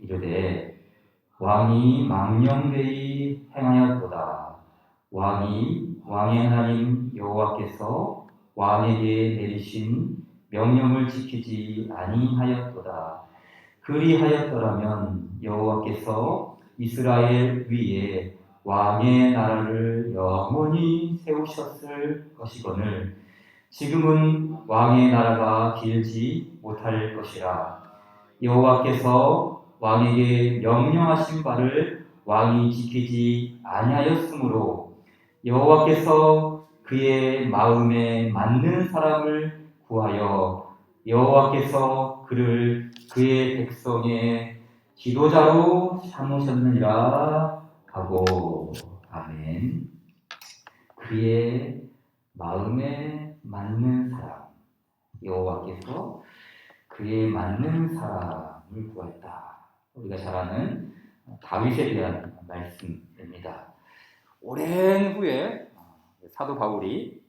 이르되 왕이 망령되이 행하였도다. 왕의 하나님 여호와께서 왕에게 내리신 명령을 지키지 아니하였도다. 그리하였더라면 여호와께서 이스라엘 위에 왕의 나라를 영원히 세우셨을 것이거늘 지금은 왕의 나라가 길지 못할 것이라. 여호와께서 왕에게 명령하신 바를 왕이 지키지 아니하였으므로 여호와께서 그의 마음에 맞는 사람을 구하여 여호와께서 그를 그의 백성의 지도자로 삼으셨느니라 하고. 아멘. 그의 마음에 맞는 사람, 여호와께서 그에 맞는 사람을 구했다. 우리가 잘 아는 다윗에 대한 말씀입니다. 오랜 후에 사도 바울이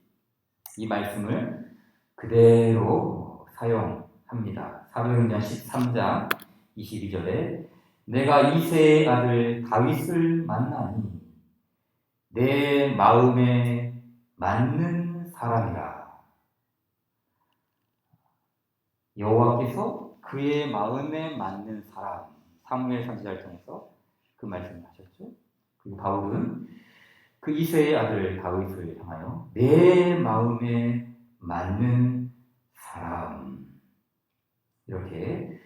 이 말씀을 그대로 사용합니다. 사도행전 13장 22절에 내가 이새의 아들 다윗을 만나니 내 마음에 맞는 사람이라. 여호와께서 그의 마음에 맞는 사람, 사무엘 선지자를 통해서 그 말씀을 하셨죠. 그리고 바울은 그 이새의 아들 다윗을 향하여 내 마음에 맞는 사람, 이렇게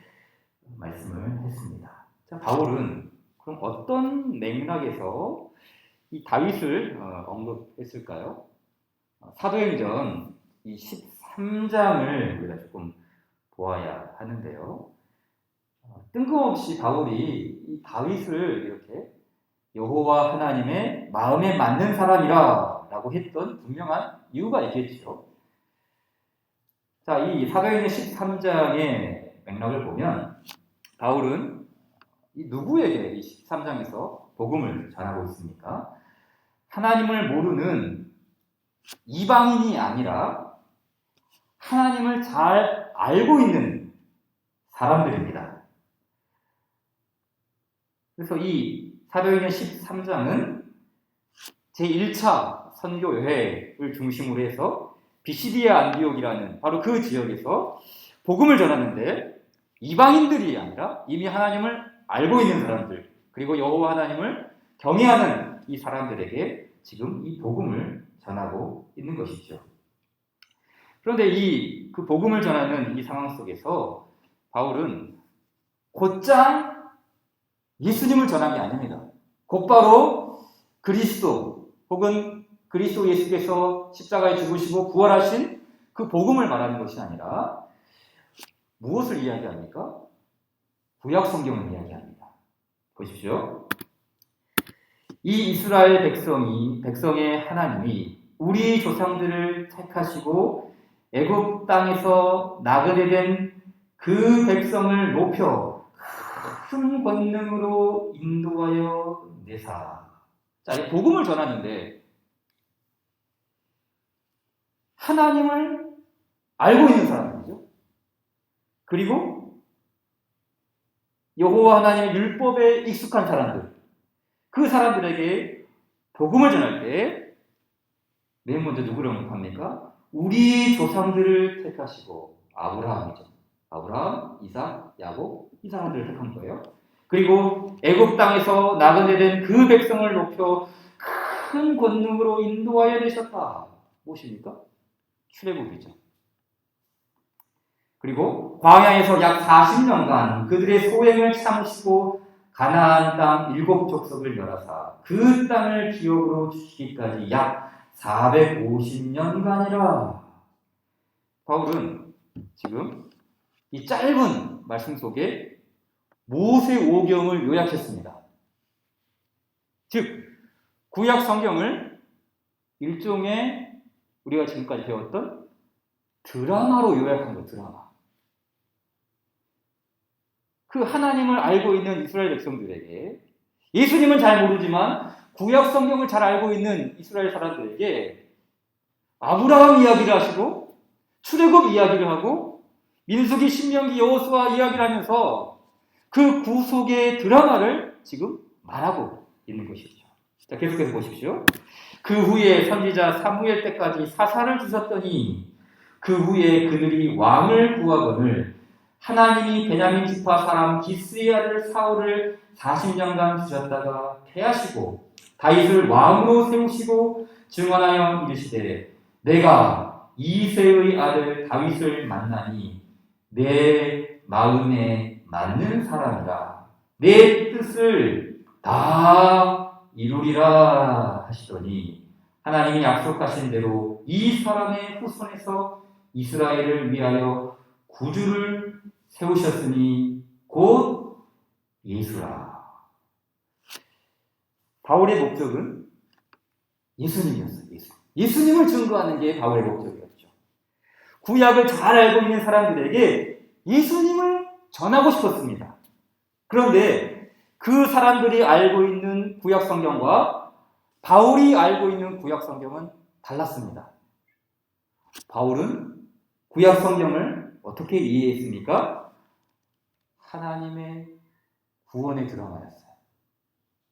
말씀을 했습니다. 자, 바울은 그럼 어떤 맥락에서 이 다윗을 언급했을까요? 사도행전 이 13장을 우리가 조금 보아야 하는데요. 뜬금없이 바울이 이 다윗을 이렇게 여호와 하나님의 마음에 맞는 사람이라 라고 했던 분명한 이유가 있겠죠. 자, 이 사도행전 13장의 맥락을 보면 바울은 이 누구에게 이 13장에서 복음을 전하고 있습니까? 하나님을 모르는 이방인이 아니라 하나님을 잘 알고 있는 사람들입니다. 그래서 이 사도행전 13장은 제1차 선교여행을 중심으로 해서 비시디아 안디옥이라는 바로 그 지역에서 복음을 전하는데 이방인들이 아니라 이미 하나님을 알고 있는 사람들, 그리고 여호와 하나님을 경외하는 이 사람들에게 지금 이 복음을 전하고 있는 것이죠. 그런데 그 복음을 전하는 이 상황 속에서 바울은 곧장 예수님을 전한 게 아닙니다. 곧바로 그리스도 혹은 그리스도 예수께서 십자가에 죽으시고 부활하신 그 복음을 말하는 것이 아니라 무엇을 이야기합니까? 구약 성경을 이야기합니다. 보십시오. 이 이스라엘 백성의 하나님이 우리 조상들을 택하시고 애굽 땅에서 나그네 된 그 백성을 높여 큰 권능으로 인도하여 내사. 자, 복음을 전하는데 하나님을 알고 있는 사람이죠. 그리고 여호와 하나님의 율법에 익숙한 사람들, 그 사람들에게 복음을 전할 때 맨 먼저 누구를 언급합니까? 우리 조상들을 택하시고 아브라함이죠. 아브라함, 이삭, 야곱, 이 사람들을 택한 거예요. 그리고 애굽 땅에서 나그네 된 그 백성을 높여 큰 권능으로 인도하여 내셨다. 무엇입니까? 출애굽이죠. 그리고 광야에서 약 40년간 그들의 소행을 참으시고 가나안 땅 7족속을 멸하사 그 땅을 기업으로 주시기까지 약 450년간이라. 바울은 지금 이 짧은 말씀 속에 모세오경을 요약했습니다. 즉 구약 성경을 일종의 우리가 지금까지 배웠던 드라마로 요약한 거, 드라마. 그 하나님을 알고 있는 이스라엘 백성들에게, 예수님은 잘 모르지만 구약 성경을 잘 알고 있는 이스라엘 사람들에게 아브라함 이야기를 하시고 출애굽 이야기를 하고 민수기, 신명기, 여호수아 이야기를 하면서 그 구속의 드라마를 지금 말하고 있는 것이죠. 자, 계속해서 보십시오. 그 후에 선지자 사무엘 때까지 사사를 주셨더니 그 후에 그들이 왕을 구하거늘 하나님이 베냐민 지파 사람 기스의 아들 사울을 40년간 주셨다가 패하시고 다윗을 왕으로 세우시고 증언하여 이르시되 내가 이새의 아들 다윗을 만나니 내 마음에 맞는 사람이라 내 뜻을 다 이루리라 하시더니 하나님이 약속하신 대로 이 사람의 후손에서 이스라엘을 위하여 구주를 세우셨으니 곧 예수라. 바울의 목적은 예수님이었어요. 예수님을 증거하는 게 바울의 목적이었죠. 구약을 잘 알고 있는 사람들에게 예수님을 전하고 싶었습니다. 그런데 그 사람들이 알고 있는 구약 성경과 바울이 알고 있는 구약 성경은 달랐습니다. 바울은 구약 성경을 어떻게 이해했습니까? 하나님의 구원의 드라마였어요.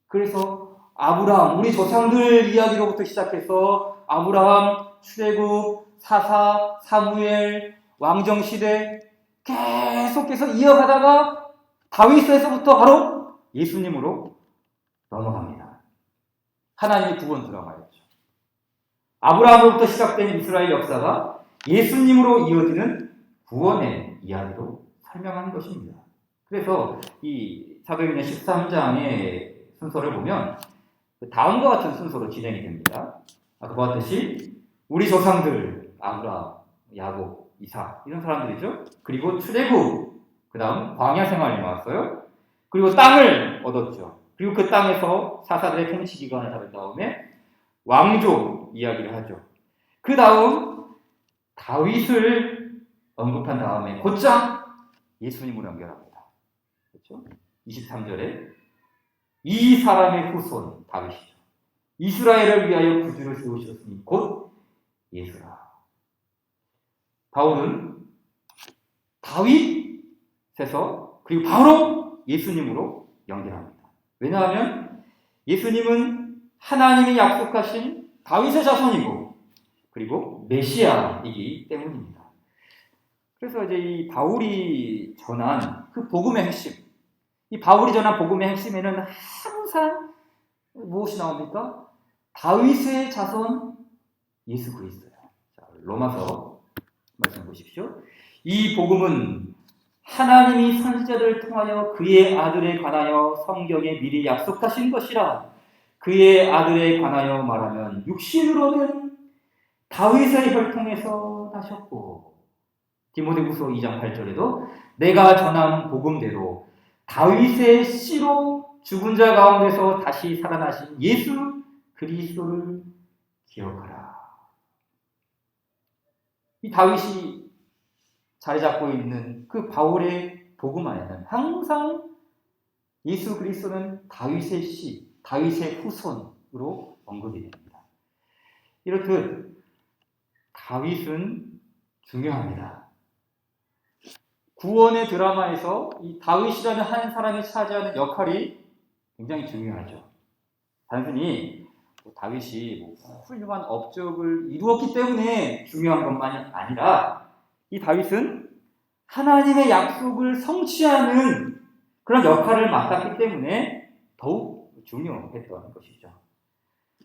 그래서 아브라함, 우리 조상들 이야기로부터 시작해서 아브라함, 출애굽, 사사, 사무엘, 왕정시대 계속해서 이어가다가 다윗에서부터 바로 예수님으로 넘어갑니다. 하나님의 구원 드라마였죠. 아브라함으로부터 시작된 이스라엘 역사가 예수님으로 이어지는 구원의 이야기로 설명한 것입니다. 그래서 이 사도행전 13장의 순서를 보면 다음과 같은 순서로 진행이 됩니다. 아까 보았듯이 우리 조상들 아브라함, 야곱, 이삭 이런 사람들이죠. 그리고 출애굽, 그 다음 광야 생활이 나왔어요. 그리고 땅을 얻었죠. 그리고 그 땅에서 사사들의 통치 기간을 다룬 다음에 왕조 이야기를 하죠. 그 다음 다윗을 언급한 다음에 곧장 예수님으로 연결합니다. 그렇죠? 23절에 이 사람의 후손 다윗이죠. 이스라엘을 위하여 구주를 세우셨으니 곧 예수라. 바울은 다윗에서 그리고 바로 예수님으로 연결합니다. 왜냐하면 예수님은 하나님이 약속하신 다윗의 자손이고 그리고 메시아이기 때문입니다. 그래서 이제 이 바울이 전한 그 복음의 핵심, 이 바울이 전한 복음의 핵심에는 항상 무엇이 나옵니까? 다윗의 자손 예수 그리스도예요. 자, 로마서 말씀 보십시오. 이 복음은 하나님이 선지자들을 통하여 그의 아들에 관하여 성경에 미리 약속하신 것이라. 그의 아들에 관하여 말하면 육신으로는 다윗의 혈통에서 나셨고 디모데후서 2장 8절에도 내가 전한 복음대로 다윗의 씨로 죽은 자 가운데서 다시 살아나신 예수 그리스도를 기억하라. 이 다윗이 자리 잡고 있는 그 바울의 복음 안에는 항상 예수 그리스도는 다윗의 씨, 다윗의 후손으로 언급이 됩니다. 이렇듯 다윗은 중요합니다. 구원의 드라마에서 이 다윗이라는 한 사람이 차지하는 역할이 굉장히 중요하죠. 단순히 다윗이 훌륭한 업적을 이루었기 때문에 중요한 것만이 아니라 이 다윗은 하나님의 약속을 성취하는 그런 역할을 맡았기 때문에 더욱 중요했던 것이죠.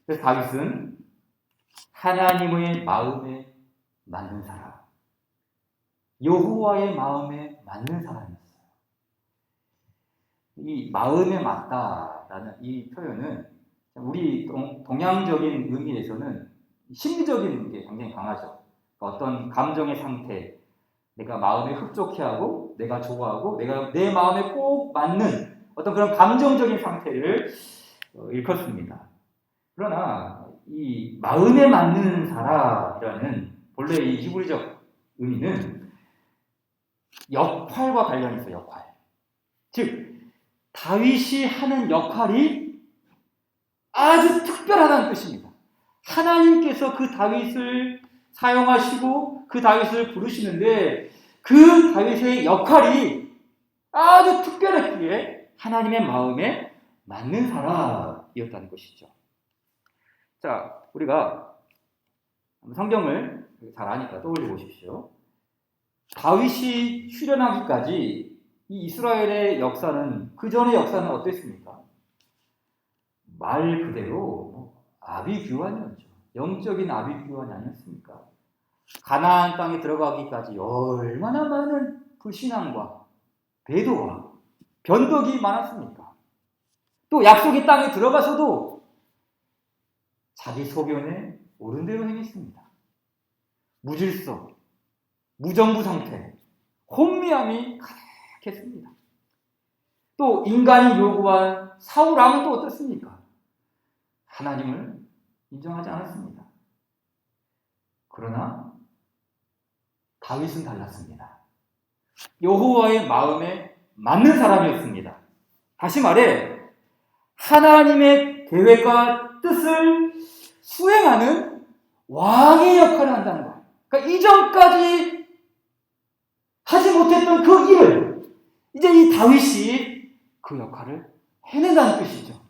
그래서 다윗은 하나님의 마음에 맞는 사람, 여호와의 마음에 맞는 사람이었어요. 이 마음에 맞다라는 이 표현은 우리 동양적인 의미에서는 심리적인 게 굉장히 강하죠. 어떤 감정의 상태, 내가 마음에 흡족해하고, 내가 좋아하고, 내가 내 마음에 꼭 맞는 어떤 그런 감정적인 상태를 일컫습니다. 그러나 이 마음에 맞는 사람이라는 본래 이 히브리적 의미는 역할과 관련이 있어요. 역할. 즉 다윗이 하는 역할이 아주 특별하다는 뜻입니다. 하나님께서 그 다윗을 사용하시고 그 다윗을 부르시는데 그 다윗의 역할이 아주 특별했기에 하나님의 마음에 맞는 사람이었다는 것이죠. 자, 우리가 성경을 잘 아니까 떠올려 보십시오. 다윗이 출현하기까지 이 이스라엘의 역사는, 그 전의 역사는 어땠습니까? 말 그대로 아비규환이었죠. 영적인 아비규환이 아니었습니까? 가나안 땅에 들어가기까지 얼마나 많은 불신앙과 배도와 변덕이 많았습니까? 또 약속의 땅에 들어가서도 자기 소견에 옳은 대로 행했습니다. 무질서, 무정부 상태, 혼미함이 가득했습니다. 또 인간이 요구한 사울왕은 또 어떻습니까? 하나님을 인정하지 않았습니다. 그러나 다윗은 달랐습니다. 여호와의 마음에 맞는 사람이었습니다. 다시 말해 하나님의 계획과 뜻을 수행하는 왕의 역할을 한다는 거예요. 그러니까 이전까지 하지 못했던 그 일을 이제 이 다윗이 그 역할을 해낸다는 뜻이죠.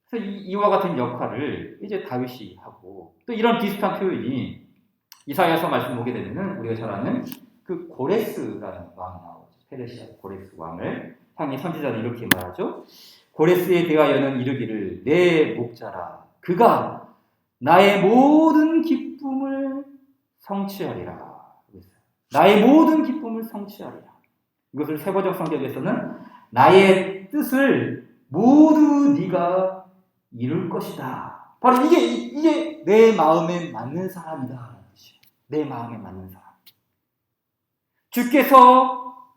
그래서 이와 같은 역할을 이제 다윗이 하고, 또 이런 비슷한 표현이 이사야서 말씀 보게 되면 우리가 잘 아는 그 고레스라는 왕이 나오죠. 페르시아 고레스 왕을 향해 선지자는 이렇게 말하죠. 고레스에 대하여는 이르기를 내 목자라 그가 나의 모든 기쁨을 성취하리라. 나의 모든 기쁨을 성취하리라. 이것을 세번역 성경에서는 나의 뜻을 모두 네가 이룰 것이다. 바로 이게 내 마음에 맞는 사람이다. 내 마음에 맞는 사람. 주께서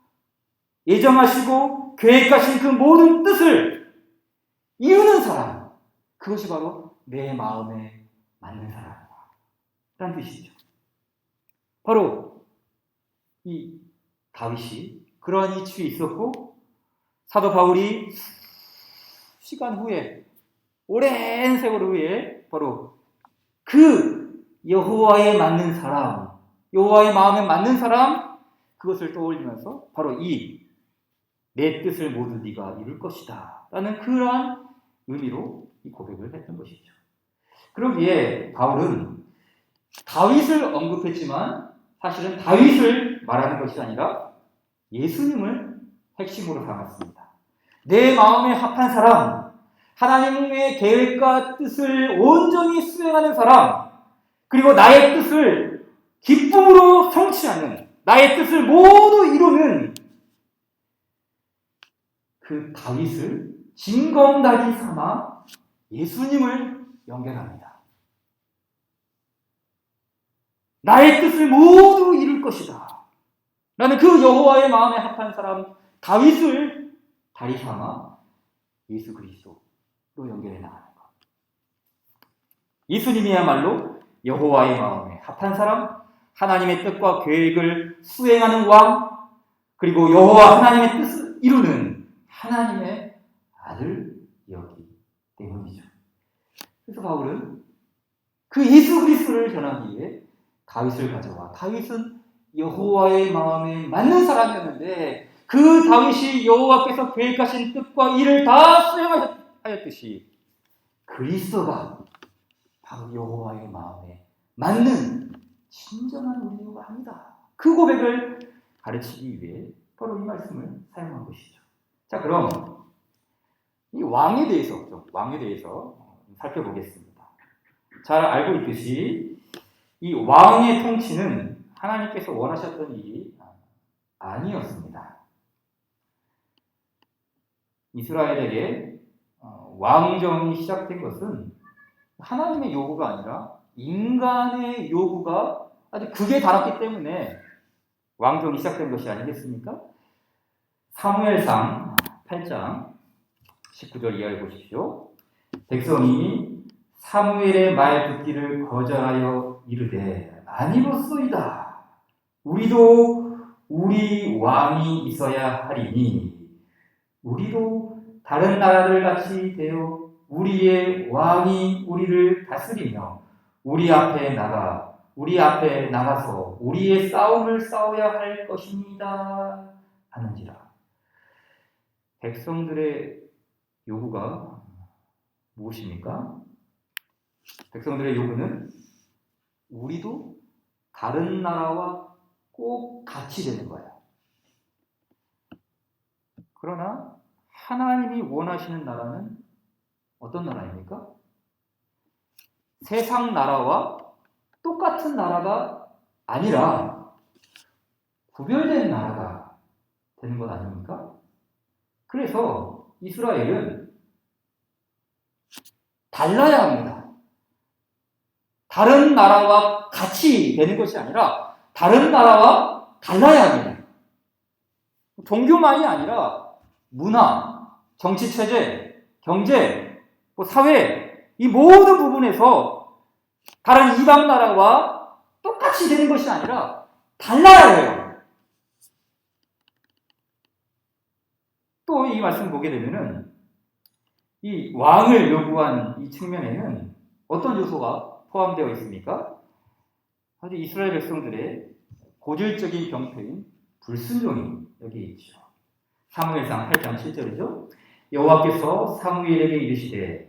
예정하시고 계획하신 그 모든 뜻을 이루는 사람. 그것이 바로 내 마음에 맞는 사람이다. 라는 뜻이죠. 바로 이 다윗이 그러한 이치에 있었고, 사도 바울이 시간 후에, 오랜 세월 후에 바로 그 여호와에 맞는 사람, 여호와의 마음에 맞는 사람, 그것을 떠올리면서 바로 이 내 뜻을 모두 네가 이룰 것이다 라는 그러한 의미로 이 고백을 했던 것이죠. 그러기에 바울은 다윗을 언급했지만 사실은 다윗을 말하는 것이 아니라 예수님을 핵심으로 삼았습니다. 내 마음에 합한 사람, 하나님의 계획과 뜻을 온전히 수행하는 사람, 그리고 나의 뜻을 기쁨으로 성취하는, 나의 뜻을 모두 이루는 그 다윗을 징검다리 삼아 예수님을 연결합니다. 나의 뜻을 모두 이룰 것이다. 라는 그 여호와의 마음에 합한 사람 다윗을 다리 삼아 예수 그리스도로 연결해 나가는 것. 예수님이야말로 여호와의 마음에 합한 사람, 하나님의 뜻과 계획을 수행하는 왕, 그리고 여호와 하나님의 뜻을 이루는 하나님의 아들이었기 때문이죠. 그래서 바울은 그 예수 그리스도를 전하기 위해 다윗을 가져와, 다윗은 여호와의 마음에 맞는 사람이었는데 그 다윗이 여호와께서 계획하신 뜻과 일을 다 수행하였듯이 그리스도가 바로 여호와의 마음에 맞는 진정한 우리의 왕이다. 그 고백을 가르치기 위해 바로 이 말씀을 사용한 것이죠. 자, 그럼 이 왕에 대해서 살펴보겠습니다. 잘 알고 있듯이 이 왕의 통치는 하나님께서 원하셨던 일이 아니었습니다. 이스라엘에게 왕정이 시작된 것은 하나님의 요구가 아니라 인간의 요구가 아주 극에 달았기 때문에 왕정이 시작된 것이 아니겠습니까? 사무엘상 8장 19절 이하에 보십시오. 백성이 사무엘의 말 듣기를 거절하여 이르되 아니로소이다. 우리도 우리 왕이 있어야 하리니 우리도 다른 나라들 같이 되어 우리의 왕이 우리를 다스리며 우리 앞에 나가 우리 앞에 나가서 우리의 싸움을 싸워야 할 것입니다 하는지라. 백성들의 요구가 무엇입니까? 백성들의 요구는 우리도 다른 나라와 꼭 같이 되는 거예요. 그러나 하나님이 원하시는 나라는 어떤 나라입니까? 세상 나라와 똑같은 나라가 아니라 구별된 나라가 되는 것 아닙니까? 그래서 이스라엘은 달라야 합니다. 다른 나라와 같이 되는 것이 아니라 다른 나라와 달라야 합니다. 종교만이 아니라 문화, 정치체제, 경제, 사회 이 모든 부분에서 다른 이방 나라와 똑같이 되는 것이 아니라 달라야 해요. 또 이 말씀 보게 되면은 이 왕을 요구한 이 측면에는 어떤 요소가 포함되어 있습니까? 아주 이스라엘 백성들의 고질적인 병폐인 불순종이 여기 있죠. 사무엘상 8장 7절이죠. 여호와께서 사무엘에게 이르시되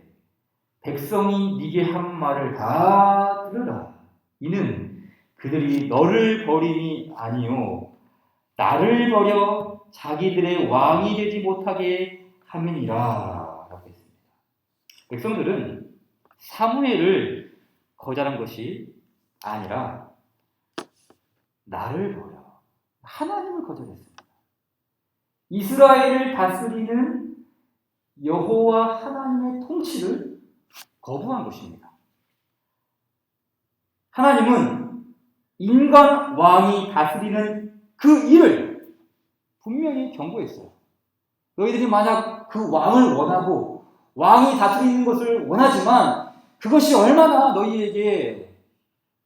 백성이 네게 한 말을 다 들으라. 이는 그들이 너를 버림이 아니요 나를 버려 자기들의 왕이 되지 못하게 함이니라 라고 했습니다. 백성들은 사무엘을 거절한 것이 아니라 나를 버려 하나님을 거절했습니다. 이스라엘을 다스리는 여호와 하나님의 통치를 거부한 것입니다. 하나님은 인간 왕이 다스리는 그 일을 분명히 경고했어요. 너희들이 만약 그 왕을 원하고 왕이 다스리는 것을 원하지만 그것이 얼마나 너희에게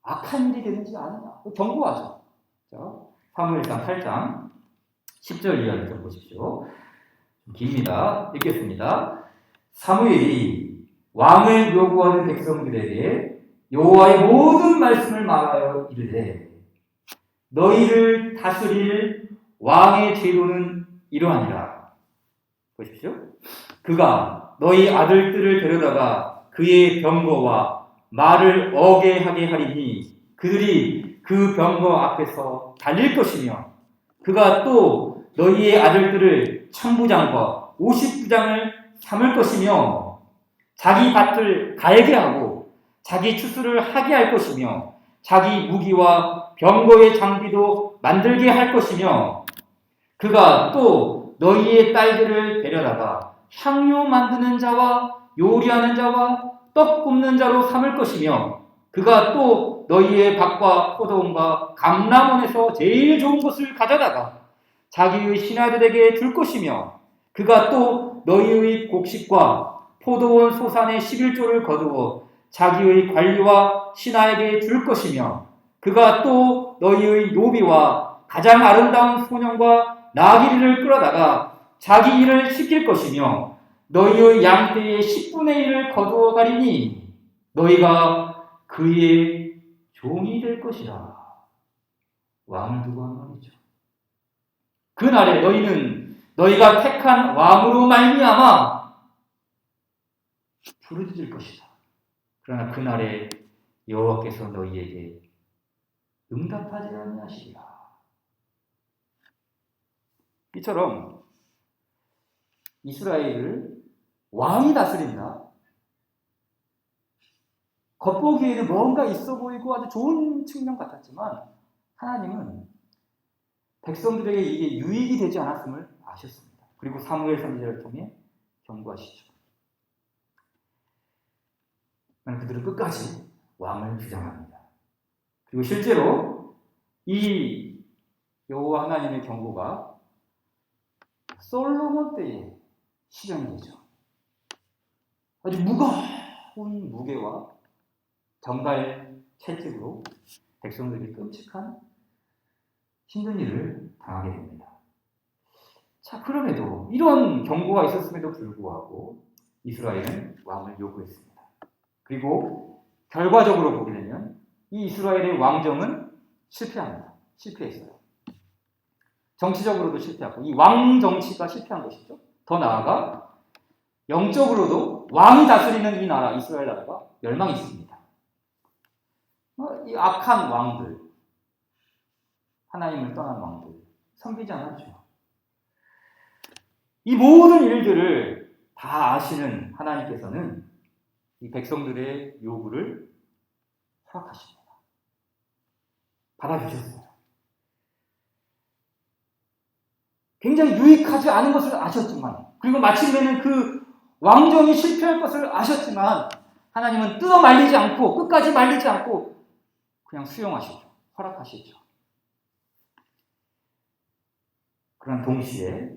악한 일이 되는지 아느냐 경고하죠. 사무엘상 8장 10절 이하를 좀 보십시오. 깁니다. 읽겠습니다. 사무엘이 왕을 요구하는 백성들에게 여호와의 모든 말씀을 말하여 이르되 너희를 다스릴 왕의 제도는 이러하니라. 보십시오. 그가 너희 아들들을 데려다가 그의 병거와 말을 어게하게 하리니 그들이 그 병거 앞에서 달릴 것이며 그가 또 너희의 아들들을 천부장과 50부장을 삼을 것이며 자기 밭을 갈게 하고 자기 추수를 하게 할 것이며 자기 무기와 병거의 장비도 만들게 할 것이며 그가 또 너희의 딸들을 데려다가 향료 만드는 자와 요리하는 자와 떡 굽는 자로 삼을 것이며 그가 또 너희의 밭과 포도원과 감람원에서 제일 좋은 것을 가져다가 자기의 신하들에게 줄 것이며 그가 또 너희의 곡식과 포도원 소산의 11조를 거두어 자기의 관리와 신하에게 줄 것이며 그가 또 너희의 노비와 가장 아름다운 소년과 나귀를 끌어다가 자기 일을 시킬 것이며 너희의 양떼의 10분의 1을 거두어 가리니 너희가 그의 종이 될 것이라. 왕을 두고 한 말이죠. 그날에 너희는 너희가 택한 왕으로 말미암아 부르짖을 것이다. 그러나 그날에 여호와께서 너희에게 응답하지 아니하시리라. 이처럼 이스라엘을 왕이 다스린다. 겉보기에는 뭔가 있어 보이고 아주 좋은 측면 같았지만 하나님은 백성들에게 이게 유익이 되지 않았음을 아셨습니다. 그리고 사무엘 선지자를 통해 경고하시죠. 그들은 끝까지 왕을 주장합니다. 그리고 실제로 이 여호와 하나님의 경고가 솔로몬 때에 실현이 되죠. 아주 무거운 무게와 정갈 채찍으로 백성들이 끔찍한 힘든 일을 당하게 됩니다. 자, 그럼에도 이런 경고가 있었음에도 불구하고 이스라엘은 왕을 요구했습니다. 그리고 결과적으로 보게 되면 이 이스라엘의 왕정은 실패합니다. 실패했어요. 정치적으로도 실패하고 이 왕 정치가 실패한 것이죠. 더 나아가 영적으로도 왕이 다스리는 이 나라 이스라엘 나라가 멸망했습니다. 이 악한 왕들, 하나님을 떠난 왕들 섬기지 않았죠. 이 모든 일들을 다 아시는 하나님께서는 이 백성들의 요구를 허락하십니다. 받아주셨어요. 굉장히 유익하지 않은 것을 아셨지만, 그리고 마침내는 그 왕정이 실패할 것을 아셨지만, 하나님은 뜯어 말리지 않고, 끝까지 말리지 않고, 그냥 수용하시죠. 허락하시죠. 그런 동시에,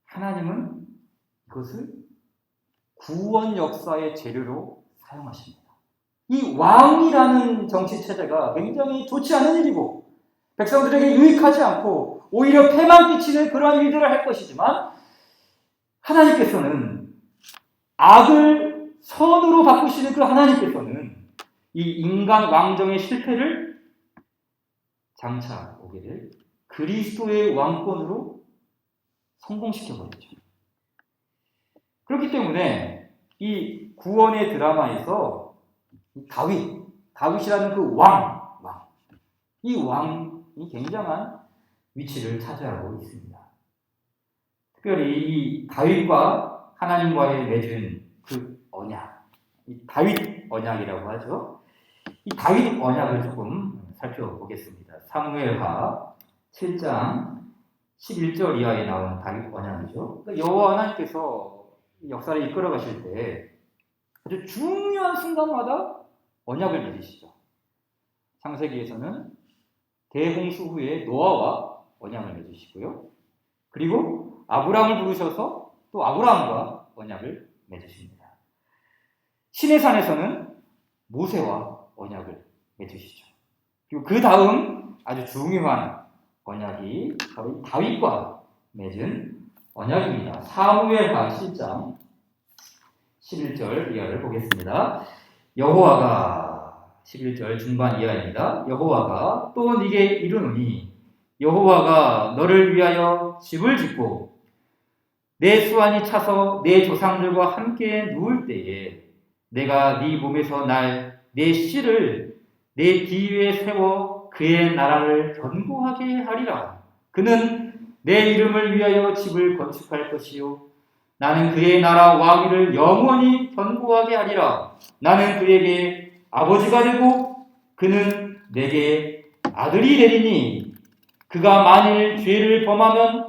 하나님은 이것을 구원 역사의 재료로 사용하십니다. 이 왕이라는 정치체제가 굉장히 좋지 않은 일이고, 백성들에게 유익하지 않고, 오히려 폐만 끼치는 그런 일들을 할 것이지만, 하나님께서는 악을 선으로 바꾸시는 그 하나님께서는 이 인간 왕정의 실패를 장차 오게 될 그리스도의 왕권으로 성공시켜버리죠. 그렇기 때문에 이 구원의 드라마에서 다윗이라는 그 이 왕이 굉장한 위치를 차지하고 있습니다. 특별히 이 다윗과 하나님과의 맺은 그 언약, 이 다윗 언약이라고 하죠. 이 다윗 언약을 조금 살펴보겠습니다. 사무엘하 7장 11절 이하에 나오는 다윗 언약이죠. 여호와 하나님께서 역사를 이끌어 가실 때 아주 중요한 순간마다 언약을 맺으시죠. 창세기에서는 대홍수 후에 노아와 언약을 맺으시고요. 그리고 아브라함을 부르셔서 또 아브라함과 언약을 맺으십니다. 시내산에서는 모세와 언약을 맺으시죠. 그리고 그 다음 아주 중요한 언약이 바로 다윗과 맺은 언약입니다. 사무엘하 10장 11절 이하를 보겠습니다. 여호와가 11절 중반 이하입니다. 여호와가 또 네게 이르노니 여호와가 너를 위하여 집을 짓고 내 수완이 차서 내 조상들과 함께 누울 때에 내가 네 몸에서 날 내 씨를 내 뒤에 세워 그의 나라를 견고하게 하리라. 그는 내 이름을 위하여 집을 건축할 것이요 나는 그의 나라 왕위를 영원히 견고하게 하리라. 나는 그에게 아버지가 되고 그는 내게 아들이 되리니 그가 만일 죄를 범하면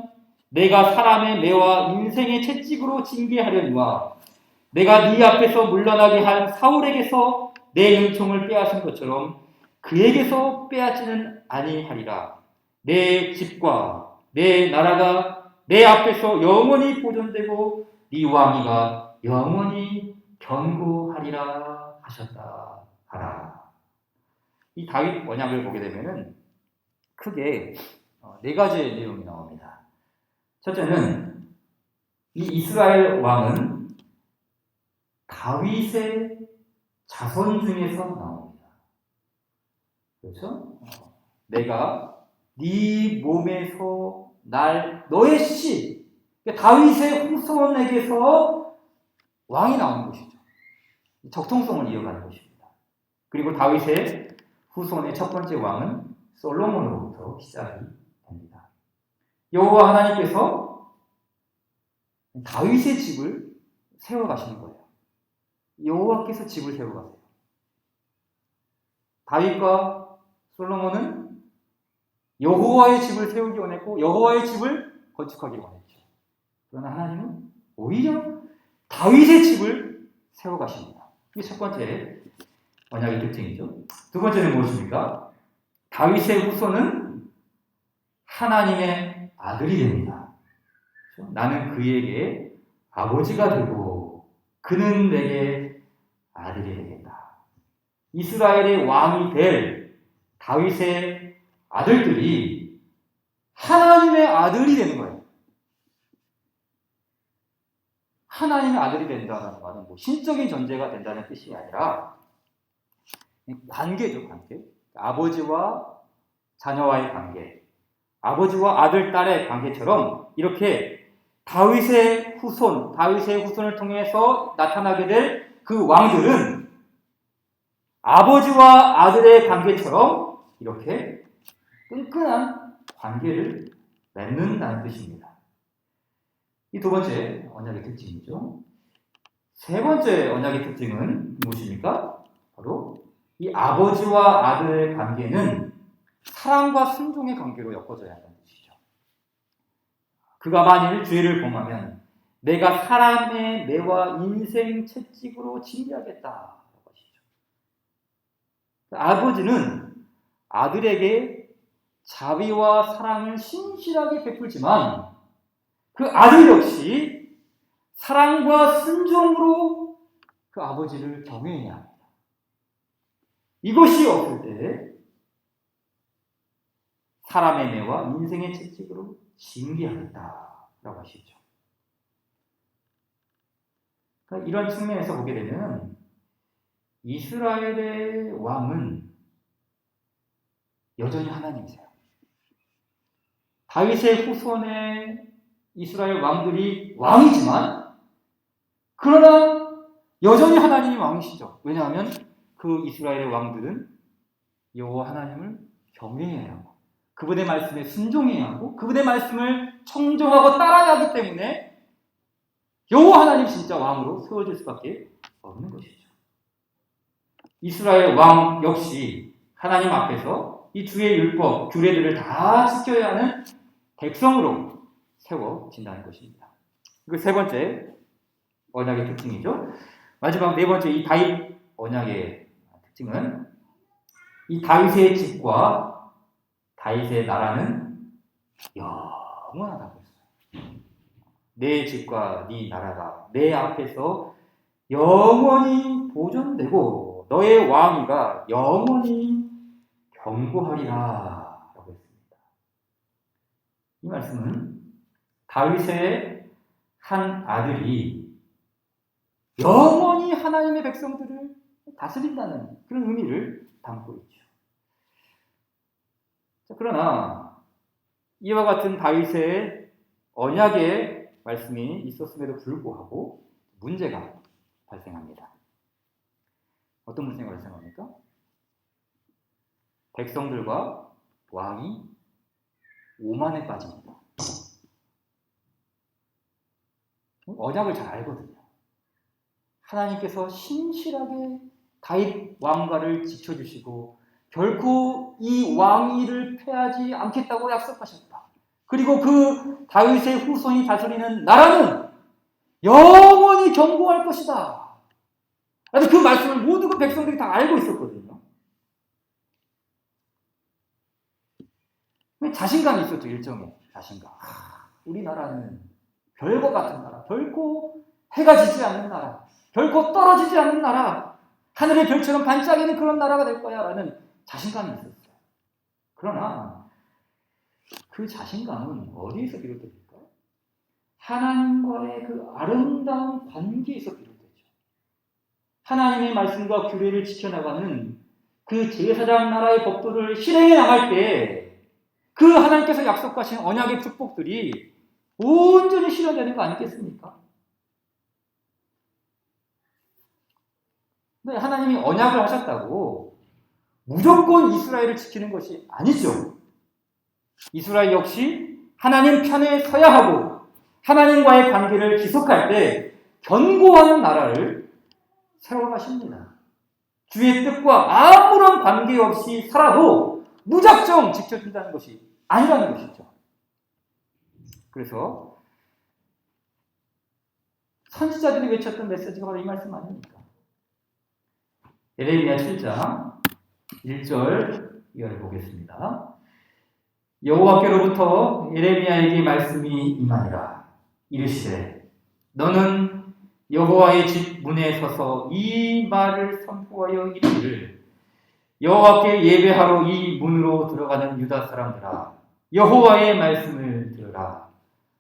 내가 사람의 매와 인생의 채찍으로 징계하려니와 내가 네 앞에서 물러나게 한 사울에게서 내 은총을 빼앗은 것처럼 그에게서 빼앗지는 아니하리라. 내 집과 내 나라가 내 앞에서 영원히 보존되고 네 왕위가 영원히 견고하리라 하셨다 하라. 이 다윗 언약을 보게 되면은 크게 네 가지의 내용이 나옵니다. 첫째는 이 이스라엘 왕은 다윗의 자손 중에서 나옵니다. 그렇죠? 내가 네 몸에서 너의 씨, 다윗의 후손에게서 왕이 나오는 것이죠. 적통성을 이어가는 것입니다. 그리고 다윗의 후손의 첫 번째 왕은 솔로몬으로부터 시작이 됩니다. 여호와 하나님께서 다윗의 집을 세워가시는 거예요. 여호와께서 집을 세워가세요. 다윗과 솔로몬은 여호와의 집을 세우기 원했고 여호와의 집을 건축하기 원했죠. 그러나 하나님은 오히려 다윗의 집을 세워가십니다. 이게 첫 번째 언약의 특징이죠. 두 번째는 무엇입니까? 다윗의 후손은 하나님의 아들이 됩니다. 그렇죠? 나는 그에게 아버지가 되고 그는 내게 아들이 되겠다. 이스라엘의 왕이 될 다윗의 아들들이 하나님의 아들이 되는 거예요. 하나님의 아들이 된다는 것은 신적인 존재가 된다는 뜻이 아니라 관계죠, 관계. 아버지와 자녀와의 관계, 아버지와 아들, 딸의 관계처럼 이렇게 다윗의 후손을 통해서 나타나게 될 그 왕들은 아버지와 아들의 관계처럼 이렇게 끈끈한 관계를 맺는다는 뜻입니다. 이 두 번째 언약의 특징이죠. 세 번째 언약의 특징은 무엇입니까? 바로 이 아버지와 아들의 관계는 사랑과 순종의 관계로 엮어져야 한다는 뜻이죠. 그가 만일 죄를 범하면 내가 사람의 매와 인생 채찍으로 진리하겠다라고 하시죠. 아버지는 아들에게 자비와 사랑을 신실하게 베풀지만 그 아들 역시 사랑과 순종으로 그 아버지를 경외해야 합니다. 이것이 없을 때 사람의 매와 인생의 채찍으로 징계하겠다라고 하시죠. 그러니까 이런 측면에서 보게 되면 이스라엘의 왕은 여전히 하나님이세요. 다윗의 후손의 이스라엘 왕들이 왕이지만 그러나 여전히 하나님이 왕이시죠. 왜냐하면 그 이스라엘의 왕들은 여호와 하나님을 경외해야 하고 그분의 말씀에 순종해야 하고 그분의 말씀을 청정하고 따라야 하기 때문에 여호와 하나님 진짜 왕으로 세워질 수밖에 없는 것이죠. 이스라엘 왕 역시 하나님 앞에서 이 주의 율법, 규례들을 다 지켜야 하는 백성으로 세워진다는 것입니다. 이거 세 번째 언약의 특징이죠. 마지막 네 번째 이 다윗 언약의 특징은 이 다윗의 집과 다윗의 나라는 영원하다고 했어요. 내 집과 네 나라가 내 앞에서 영원히 보존되고 너의 왕위가 영원히 견고하리라 라고 했습니다. 이 말씀은 다윗의 한 아들이 영원히 하나님의 백성들을 다스린다는 그런 의미를 담고 있죠. 그러나 이와 같은 다윗의 언약의 말씀이 있었음에도 불구하고 문제가 발생합니다. 어떤 문제가 발생합니까? 백성들과 왕이 오만에 빠집니다. 언약을 잘 알거든요. 하나님께서 신실하게 다윗 왕가를 지켜주시고 결코 이 왕위를 패하지 않겠다고 약속하셨다. 그리고 그 다윗의 후손이 다스리는 나라는 영원히 견고할 것이다. 그 말씀을 모두 그 백성들이 다 알고 있었거든요. 자신감이 있었죠. 일종의 자신감. 우리나라는 별거 같은 나라, 결코 해가 지지 않는 나라, 결코 떨어지지 않는 나라, 하늘의 별처럼 반짝이는 그런 나라가 될 거야 라는 자신감이 있었어요. 그러나 그 자신감은 어디에서 비롯됩니까? 하나님과의 그 아름다운 관계에서 비롯되죠. 하나님의 말씀과 규례를 지켜나가는 그 제사장 나라의 법도를 실행해 나갈 때 그 하나님께서 약속하신 언약의 축복들이 온전히 실현되는 거 아니겠습니까? 근데 하나님이 언약을 하셨다고 무조건 이스라엘을 지키는 것이 아니죠. 이스라엘 역시 하나님 편에 서야 하고 하나님과의 관계를 지속할 때 견고한 나라를 세워가십니다. 주의 뜻과 아무런 관계없이 살아도 무작정 지켜준다는 것이 아니라는 것이죠. 그래서 선지자들이 외쳤던 메시지가 바로 이 말씀 아닙니까? 예레미야 7장 1절 이하를 보겠습니다. 여호와께로부터 예레미야에게 말씀이 임하니라. 이르시되 너는 여호와의 집 문에 서서 이 말을 선포하여 이르기를 여호와께 예배하러 이 문으로 들어가는 유다 사람들아 여호와의 말씀을 들으라.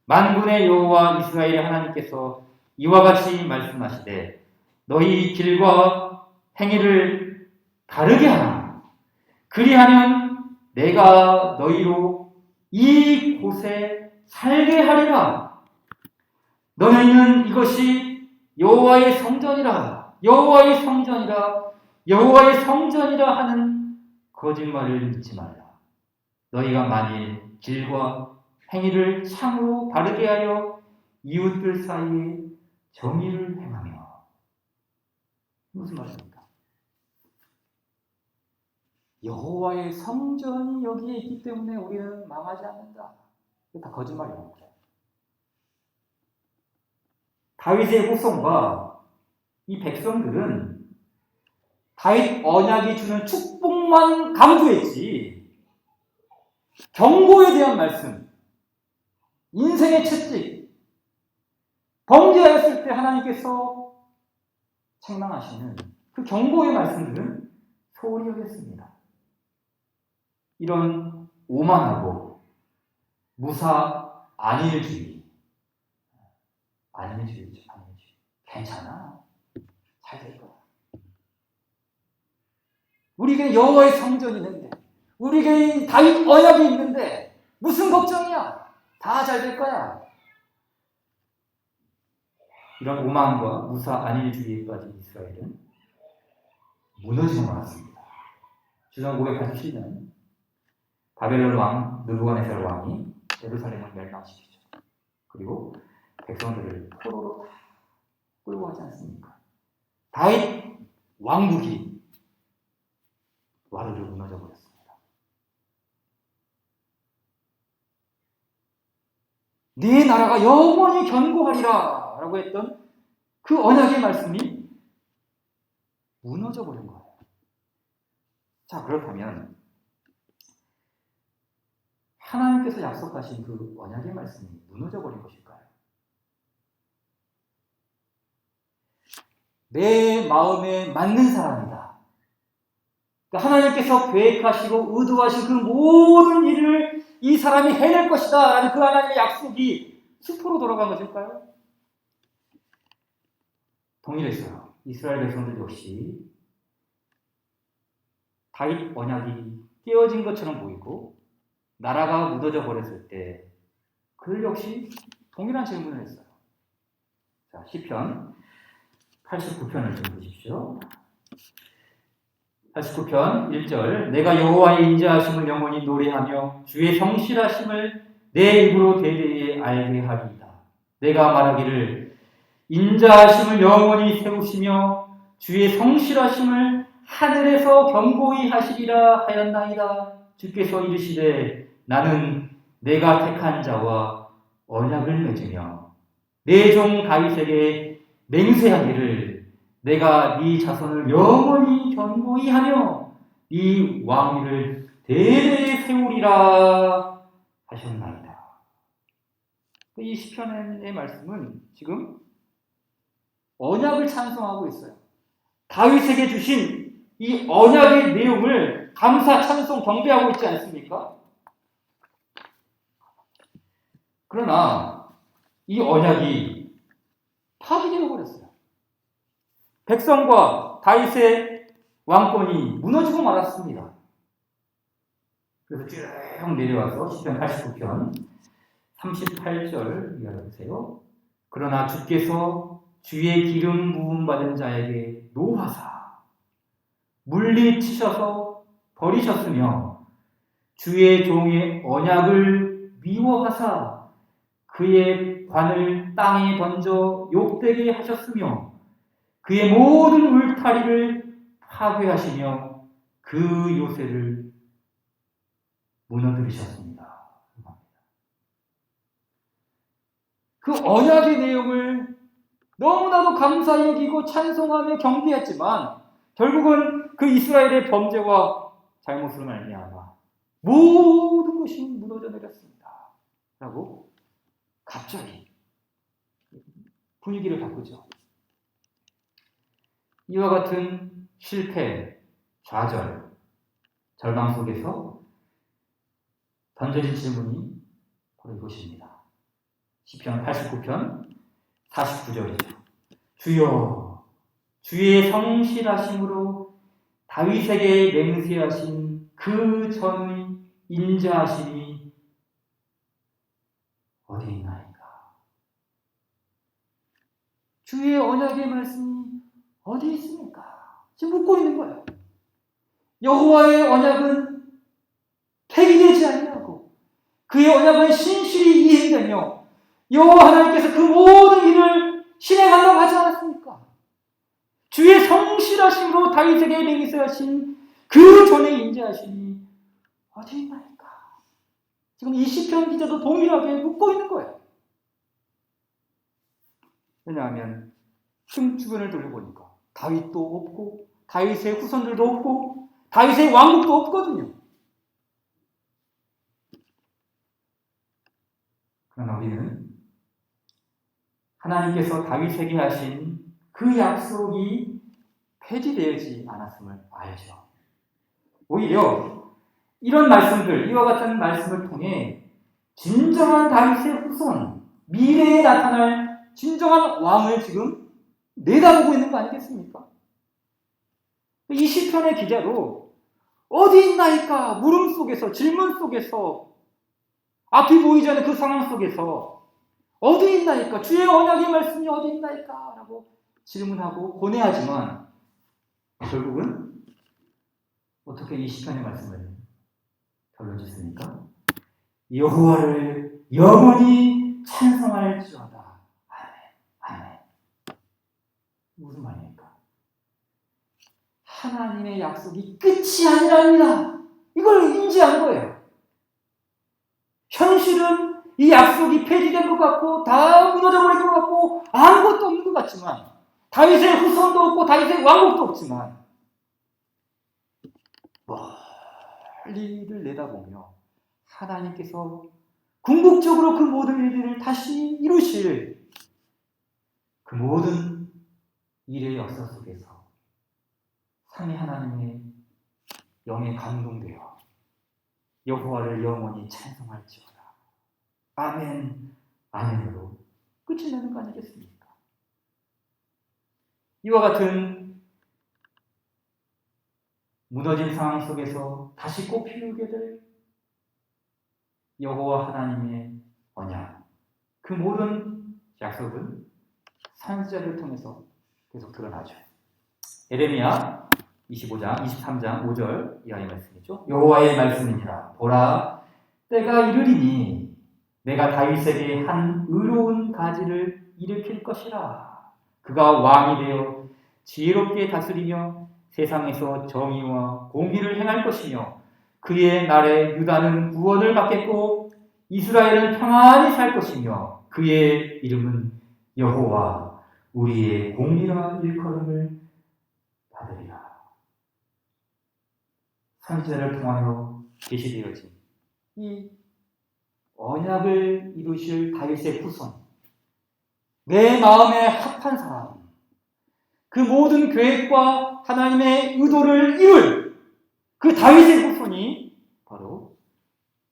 만군의 여호와 이스라엘의 하나님께서 이와 같이 말씀하시되 너희 길과 행위를 다르게 하라. 그리하면 내가 너희로 이 곳에 살게 하리라. 너희는 이것이 여호와의 성전이라, 여호와의 성전이라, 여호와의 성전이라 하는 거짓말을 믿지 말라. 너희가 만일 길과 행위를 참으로 바르게 하여 이웃들 사이에 정의를 행하며. 무슨 말입니까? 여호와의 성전이 여기에 있기 때문에 우리는 망하지 않는다. 이게 다 거짓말이라는 거예요. 다윗의 후손과 이 백성들은 다윗 언약이 주는 축복만 강조했지, 경고에 대한 말씀, 인생의 채찍, 범죄하였을 때 하나님께서 책망하시는 그 경고의 말씀들은 소홀히 여겼습니다. 이런 오만하고 무사 안일주의, 안일주의죠. 안일주의. 괜찮아, 잘 될 거야. 우리에게 여호와의 성전이 있는데, 우리에게 다윗 언약이 있는데 무슨 걱정이야? 다 잘 될 거야. 이런 오만과 무사 안일주의에 빠진 이스라엘은 무너지고 말았습니다. 주전 587년 바벨론 왕 느부갓네살 왕이 예루살렘을 멸망시키죠. 그리고 백성들을 포로로 다 끌고 가지 않습니까? 다윗 왕국이 와르르 무너져 버렸습니다. 네 나라가 영원히 견고하리라 라고 했던 그 언약의 말씀이 무너져 버린 거예요. 자, 그렇다면 하나님께서 약속하신 그 언약의 말씀이 무너져 버린 것일까요? 내 마음에 맞는 사람이다. 그러니까 하나님께서 계획하시고 의도하신 그 모든 일을 이 사람이 해낼 것이다 라는 그 하나님의 약속이 수포로 돌아간 것일까요? 동일했어요. 이스라엘 백성들 역시 다윗 언약이 깨어진 것처럼 보이고 나라가 무너져 버렸을 때 그들 역시 동일한 질문을 했어요. 자, 시편 89편을 좀 보십시오. 89편 1절 내가 여호와의 인자하심을 영원히 노래하며 주의 성실하심을 내 입으로 대대에 알게 하리이다. 내가 말하기를 인자하심을 영원히 세우시며 주의 성실하심을 하늘에서 견고히 하시리라 하였나이다. 주께서 이르시되 나는 내가 택한 자와 언약을 맺으며 내 종 다윗에게 맹세하기를 내가 네 자손을 영원히 견고히 하며 네 왕위를 대대에 세우리라 하셨나이다. 이 시편의 말씀은 지금 언약을 찬송하고 있어요. 다윗에게 주신 이 언약의 내용을 감사, 찬송, 경배하고 있지 않습니까? 그러나 이 언약이 파기되어 버렸어요. 백성과 다윗의 왕권이 무너지고 말았습니다. 그래서 쭉 내려와서 시편 89편 38절 이해하세요. 그러나 주께서 주의 기름 부음 받은 자에게 노하사 물리치셔서 버리셨으며 주의 종의 언약을 미워하사 그의 관을 땅에 던져 욕되게 하셨으며 그의 모든 울타리를 파괴하시며 그 요새를 무너뜨리셨습니다. 그 언약의 내용을 너무나도 감사히 여기고 찬송하며 경배했지만 결국은 그 이스라엘의 범죄와 잘못으로 말미암아 모든 것이 무너져 내렸습니다. 라고 갑자기 분위기를 바꾸죠. 이와 같은 실패, 좌절, 절망 속에서 던져진 질문이 바로 이것입니다. 시편 89편 49절이죠. 주여, 주의 성실하심으로 다윗에게 맹세하신 그 전의 인자하심이 어디 있나이까? 주의 언약의 말씀이 어디 있습니까? 지금 묻고 있는 거예요. 여호와의 언약은 폐기되지 아니하고 그의 언약은 신실히 이행되며 여호와 하나님께서 그 모든 일을 실행한다고 하지 않았습니까? 주의 성실하심으로 다윗에게 맹세하신 그 전에 인자하심이 어디 있나이까? 지금 이 시편 기자도 동일하게 묻고 있는 거예요. 왜냐하면 층 주변을 돌려보니까 다윗도 없고 다윗의 후손들도 없고 다윗의 왕국도 없거든요. 그러나 우리는 하나님께서 다윗에게 하신 그 약속이 폐지되지 않았음을 알죠. 오히려 이런 말씀들, 이와 같은 말씀을 통해 진정한 다윗의 후손, 미래에 나타날 진정한 왕을 지금 내다보고 있는 거 아니겠습니까? 이 시편의 기자로 어디 있나이까? 물음 속에서, 질문 속에서, 앞이 보이지 않는 그 상황 속에서 어디 있나이까? 주의 언약의 말씀이 어디 있나이까? 라고 질문하고 고뇌하지만 결국은 어떻게 이 시편의 말씀을 결론 짓습니까? 여호와를 영원히 찬송할지어다. 아멘. 아멘. 무슨 말입니까? 하나님의 약속이 끝이 아니랍니다. 이걸 인지한 거예요. 현실은 이 약속이 폐지된 것 같고 다 무너져버린 것 같고 아무것도 없는 것 같지만 다윗의 후손도 없고 다윗의 왕국도 없지만 멀리를 내다보며 하나님께서 궁극적으로 그 모든 일들을 다시 이루실 그 모든 일의 역사 속에서 삼위 하나님의 영에 감동되어 여호와를 영원히 찬송할지어다. 아멘, 아멘으로 끝이 나는 거 아니겠습니까? 이와 같은 무너진 상황 속에서 다시 꽃피우게 될 여호와 하나님의 언약, 그 모든 약속은 선지자를 통해서 계속 드러나죠. 에레미야 25장, 23장 5절 이하의 말씀이죠. 여호와의 말씀이니라. 보라, 때가 이르리니 내가 다윗에게 한 의로운 가지를 일으킬 것이라. 그가 왕이 되어 지혜롭게 다스리며 세상에서 정의와 공의를 행할 것이며 그의 날에 유다는 구원을 받겠고 이스라엘은 평안히 살 것이며 그의 이름은 여호와 우리의 공의와 일컬음을 받으리라. 선지자를 통하여 계시되어진 이 언약을 이루실 다윗의 후손, 내 마음에 합한 사람, 그 모든 계획과 하나님의 의도를 이룰 그 다윗의 후손이 바로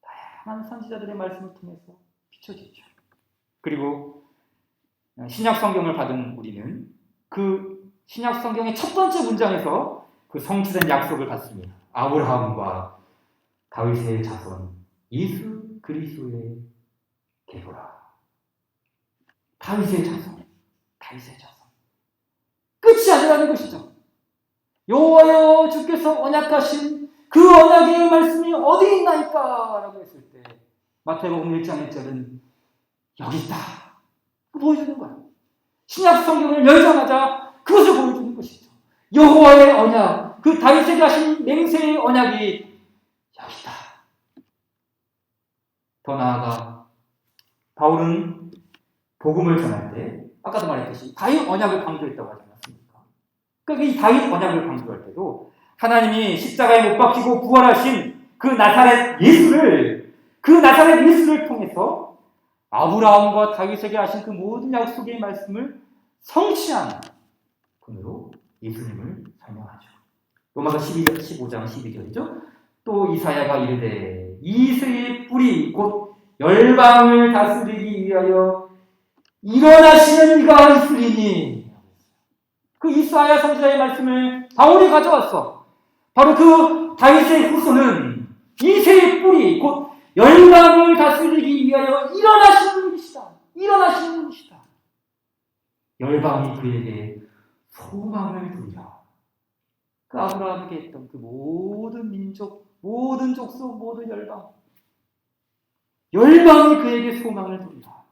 다양한 선지자들의 말씀을 통해서 비춰지죠. 그리고 신약 성경을 받은 우리는 그 신약 성경의 첫 번째 문장에서 그 성취된 약속을 받습니다. 아브라함과 다윗의 자손 예수 그리스도의 계보라. 다윗의 자손, 다윗의 자손. 끝이 아니라는 것이죠. 여호와여 주께서 언약하신 그 언약의 말씀이 어디 있나이까? 라고 했을 때 마태복음 1장 1절은 여기 있다. 보여주는 거예요. 신약 성경을 열자마자 그것을 보여주는 것이죠. 여호와의 언약, 그 다윗에게 하신 맹세의 언약이 여기 있다. 더 나아가 바울은 복음을 전할 때 아까도 말했듯이 다윗 언약을 강조했다고 하지 않았습니까? 그러니까 이 다윗 언약을 강조할 때도 하나님이 십자가에 못 박히고 부활하신 그 나사렛 예수를 통해서 아브라함과 다윗에게 하신 그 모든 약속의 말씀을 성취한 분으로 예수님을 설명하죠. 로마서 15장 12절이죠. 또 이사야가 이르되 이새의 뿌리 곧 열방을 다스리기 위하여 일어나시는 이가 있으리니. 그 이사야 선지자의 말씀을 바울이 가져왔어. 바로 그 다윗의 후손은 이새의 뿌리, 곧 열방을 다스리기 위하여 일어나신 분이시다. 일어나신 분이시다. 열방이 그에게 소망을 두리라. 그 아브라함에게 했던 그 모든 민족, 모든 족속, 모든 열방이 그에게 소망을 두리라.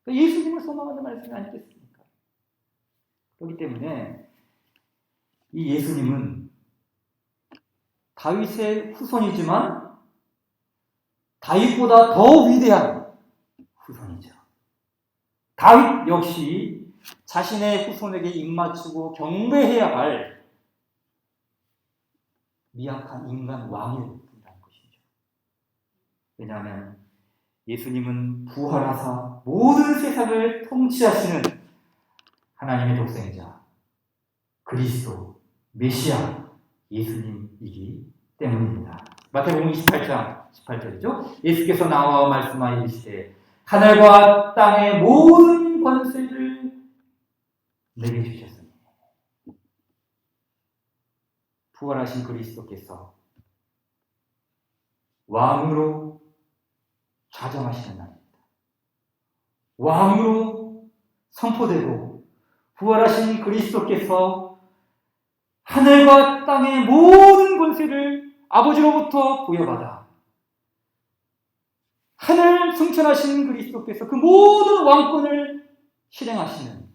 예수님을 소망하는 말씀이 아니겠습니까? 그렇기 때문에 이 예수님은 다윗의 후손이지만 다윗보다 더 위대한 후손이죠. 다윗 역시 자신의 후손에게 입맞추고 경배해야 할 미약한 인간 왕이었다는 것이죠. 왜냐하면 예수님은 부활하사 모든 세상을 통치하시는 하나님의 독생자, 그리스도, 메시아, 예수님이기 때문입니다. 마태복음 28장 18절이죠. 예수께서 나와 말씀하여 이르시되 하늘과 땅의 모든 권세를 내게 주셨으니 부활하신 그리스도께서 왕으로 좌정하시는 날입니다. 왕으로 선포되고 부활하신 그리스도께서 하늘과 땅의 모든 권세를 아버지로부터 부여받아 하늘 승천하신 그리스도께서 그 모든 왕권을 실행하시는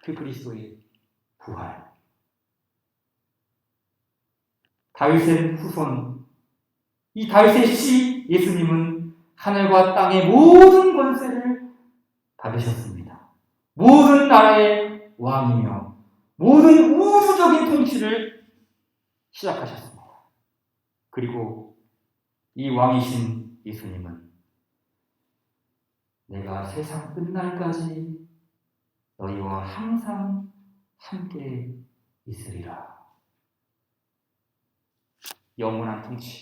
그 그리스도의 부활. 다윗의 후손, 이 다윗의 씨 예수님은 하늘과 땅의 모든 권세를 받으셨습니다. 모든 나라의 왕이며 모든 우주적인 통치를 시작하셨습니다. 그리고 이 왕이신 예수님은 내가 세상 끝날까지 너희와 항상 함께 있으리라. 영원한 통치,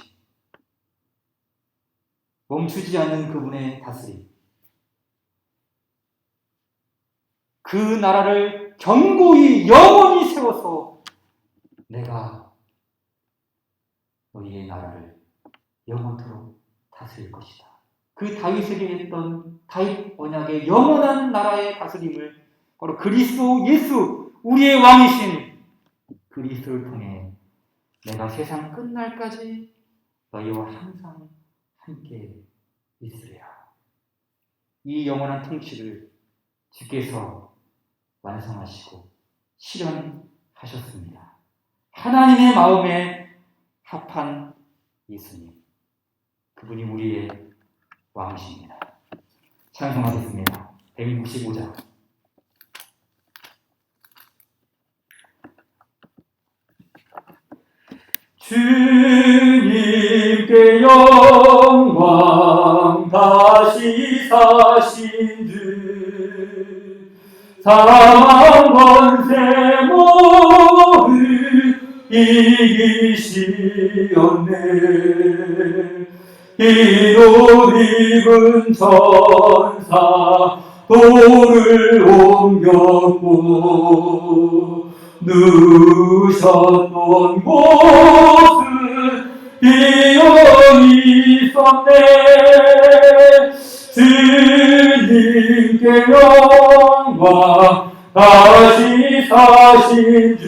멈추지 않는 그분의 다스림, 그 나라를 견고히 영원히 세워서 내가 너희의 나라를 영원토록 다스릴 것이다. 그 다윗에게 했던 다윗 언약의 영원한 나라의 다스림을 바로 그리스도 예수, 우리의 왕이신 그리스도를 통해 내가 세상 끝날까지 너희와 항상 함께 있으리라. 이 영원한 통치를 주께서 완성하시고 실현하셨습니다. 하나님의 마음에 합한 예수님, 그분이 우리의 왕이십니다. 찬송하겠습니다. 165장. 주님께 영광 다시 사신 주 사망 권세 모두 이기시었네. 흰옷 입은 천사 돌을 옮겼고 누셨던 곳은 비어 있었네. 주님께 영광 다시 사신 주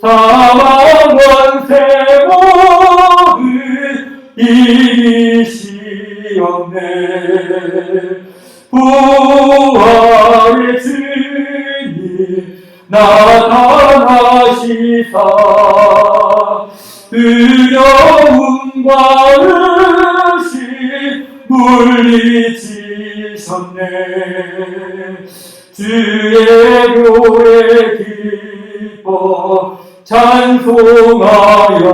사망 권세 모두 이기시었네. 부활의 주님 나타나시사 두려움과 의심 물리치셨네. 주의 교회 기뻐 찬송하여라.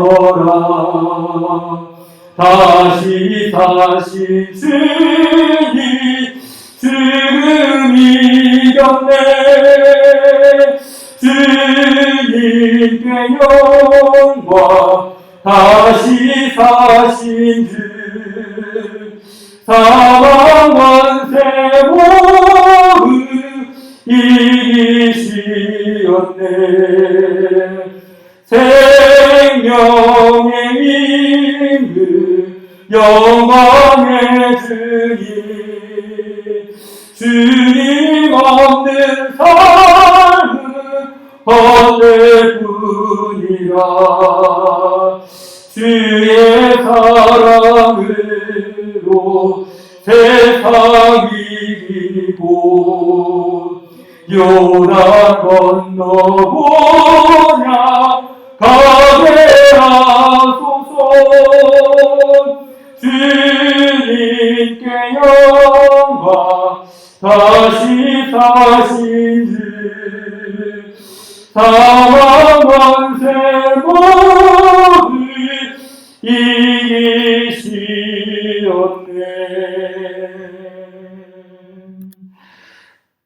다시 사신 주님 지금 이겼네. 주님께 영광 다시 사신 주 사망 권세 모두 이기시었네. 주님 없는 삶은 헛되뿐이라. 주의 사랑으로 세상 이기고 요단 건너보냐 가게 하소서. 주님께 영광 다시 사신 주 사망 권세 모두 이기시었네.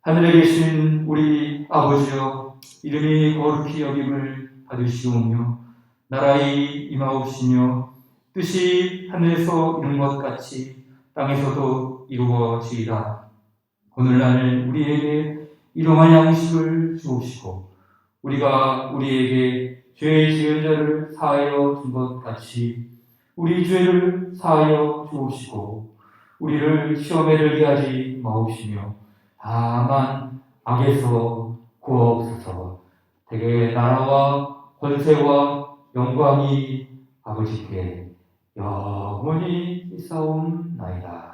하늘에 계신 우리 아버지여, 이름이 거룩히 여김을 받으시오며 나라의 임하옵시며 뜻이 하늘에서 이룬 것 같이 땅에서도 이루어지이다. 오늘날 우리에게 일용할 양식을 주옵시고 우리가 우리에게 죄 지은 자를 사하여 준 것 같이 우리 죄를 사하여 주옵시고 우리를 시험에 들게 하지 마옵시며 다만 악에서 구하옵소서. 대개 나라와 권세와 영광이 아버지께 영원히 있사옵나이다.